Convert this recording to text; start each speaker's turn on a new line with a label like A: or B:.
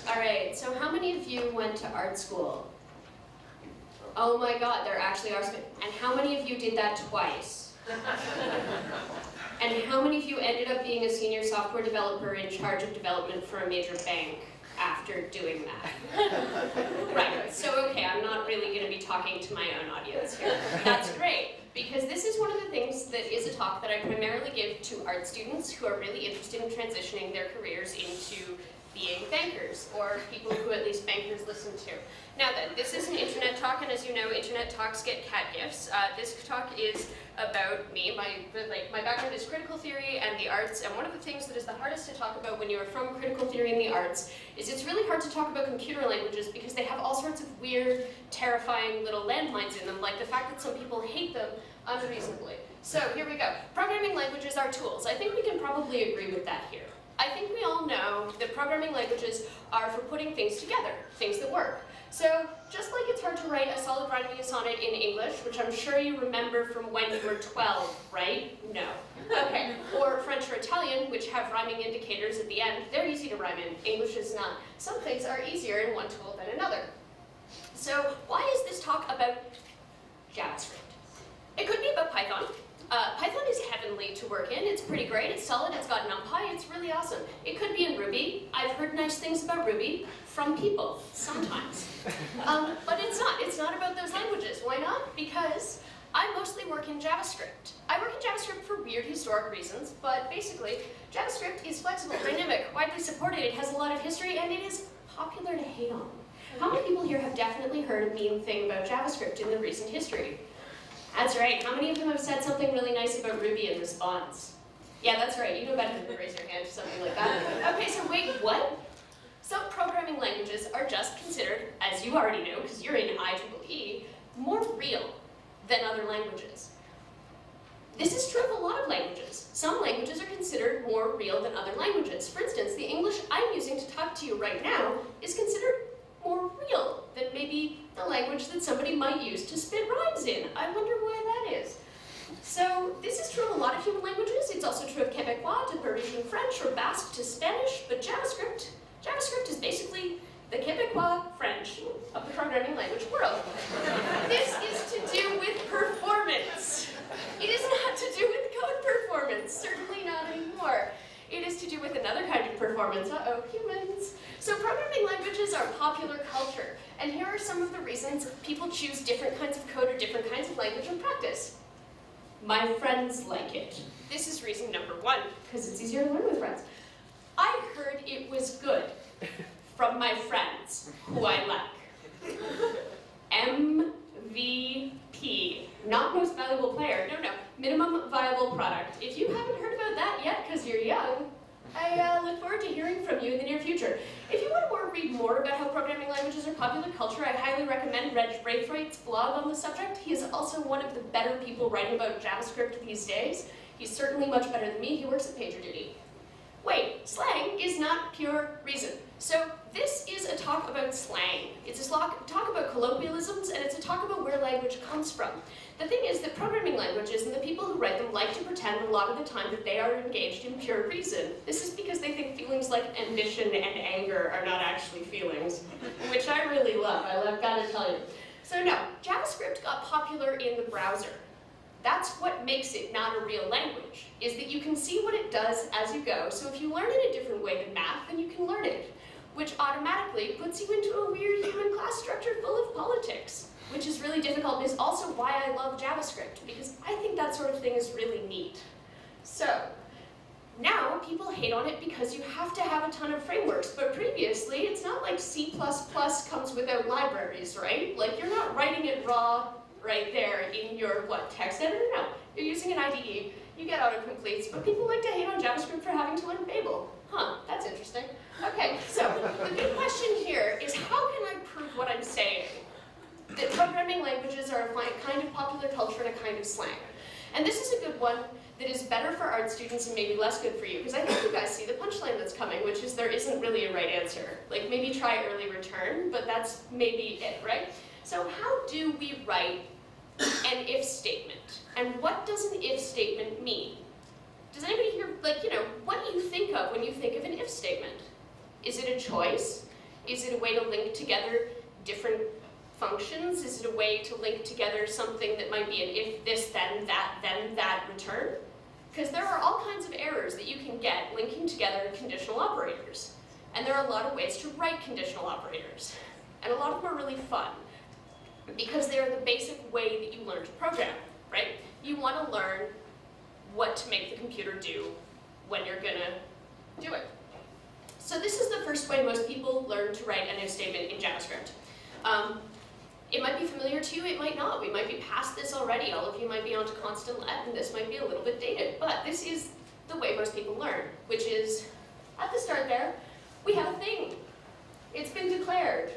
A: All right, so how many of you went to art school? Oh my God, there actually are some. And how many of you did that twice? And how many of you ended up being a senior software developer in charge of development for a major bank after doing that? Right, so okay, I'm not really going to be talking to my own audience here. That's great, because this is one of the things that is a talk that I primarily give to art students who are really interested in transitioning their careers into being bankers, or people who at least bankers listen to. Now then, this is an internet talk, and as you know, internet talks get cat gifts. This talk is about me. My background is critical theory and the arts, and one of the things that is the hardest to talk about when you are from critical theory and the arts is it's really hard to talk about computer languages because they have all sorts of weird, terrifying little landmines in them, like the fact that some people hate them unreasonably. So here we go. Programming languages are tools. I think we can probably agree with that here. I think we all know that programming languages are for putting things together, things that work. So just like it's hard to write a solid rhyming sonnet in English, which I'm sure you remember from when you were 12, right? No. Okay. Or French or Italian, which have rhyming indicators at the end, they're easy to rhyme in. English is not. Some things are easier in one tool than another. So why is this talk about JavaScript? It could be about Python. Python is heavenly to work in. It's pretty great. It's solid. It's got NumPy. It's really awesome. It could be in Ruby. I've heard nice things about Ruby from people, sometimes. But it's not. It's not about those languages. Why not? Because I mostly work in JavaScript. I work in JavaScript for weird historic reasons, but basically, JavaScript is flexible, dynamic, widely supported. It has a lot of history, and it is popular to hate on. How many people here have definitely heard a mean thing about JavaScript in the recent history? That's right. How many of them have said something really nice about Ruby in response? Yeah, that's right. You know better than to raise your hand or something like that. Okay, so wait, what? Some programming languages are just considered, as you already know, because you're in IEEE, more real than other languages. This is true of a lot of languages. Some languages are considered more real than other languages. For instance, the English I'm using to talk to you right now is considered more real than maybe the language that somebody might use to spit rhymes in. I wonder why that is. So this is true of a lot of human languages. It's also true of Quebecois to Parisian French or Basque to Spanish, but JavaScript is basically the Quebecois French of the programming language world. This is to do with performance. It is not to do with code performance, certainly not anymore. It is to do with another kind of performance. Uh-oh, humans. So programming languages are popular culture, and here are some of the reasons people choose different kinds of code or different kinds of language in practice. My friends like it. This is reason number one, because it's easier to learn with friends. I heard it was good from my friends, who I like. MVP, not most valuable player, no, minimum viable product. If you haven't heard about that yet because you're young, I look forward to hearing from you in the near future. If you want to read more about how programming languages are popular culture, I highly recommend Reg Braithwaite's blog on the subject. He is also one of the better people writing about JavaScript these days. He's certainly much better than me. He works at PagerDuty. Wait, slang is not pure reason. So this is a talk about slang. It's a talk about colloquialisms, and it's a talk about where language comes from. The thing is that programming languages and the people who write them like to pretend a lot of the time that they are engaged in pure reason. This is because they think feelings like ambition and anger are not actually feelings, which I really love, I've got to tell you. So no, JavaScript got popular in the browser. That's what makes it not a real language, is that you can see what it does as you go, so if you learn it a different way than math, then you can learn it, which automatically puts you into a weird human class structure full of politics, which is really difficult and is also why I love JavaScript, because I think that sort of thing is really neat. So, now people hate on it because you have to have a ton of frameworks, but previously it's not like C++ comes without libraries, right? Like you're not writing it raw right there in your, text editor? No, you're using an IDE, you get autocompletes, but people like to hate on JavaScript for having to learn Babel. Huh, that's interesting. Okay, so the big question here is how can I prove what I'm saying? That programming languages are a kind of popular culture and a kind of slang. And this is a good one that is better for art students and maybe less good for you, because I think you guys see the punchline that's coming, which is there isn't really a right answer. Like maybe try early return, but that's maybe it, right? So how do we write an if statement? And what does an if statement mean? Does anybody here, what do you think of when you think of an if statement? Is it a choice? Is it a way to link together different functions? Is it a way to link together something that might be an if this, then that return? Because there are all kinds of errors that you can get linking together conditional operators. And there are a lot of ways to write conditional operators. And a lot of them are really fun, because they're the basic way that you learn to program, right? You want to learn what to make the computer do when you're going to do it. So this is the first way most people learn to write an if statement in JavaScript. It might be familiar to you, it might not. We might be past this already. All of you might be onto constant let, and this might be a little bit dated. But this is the way most people learn, which is, at the start there, we have a thing. It's been declared.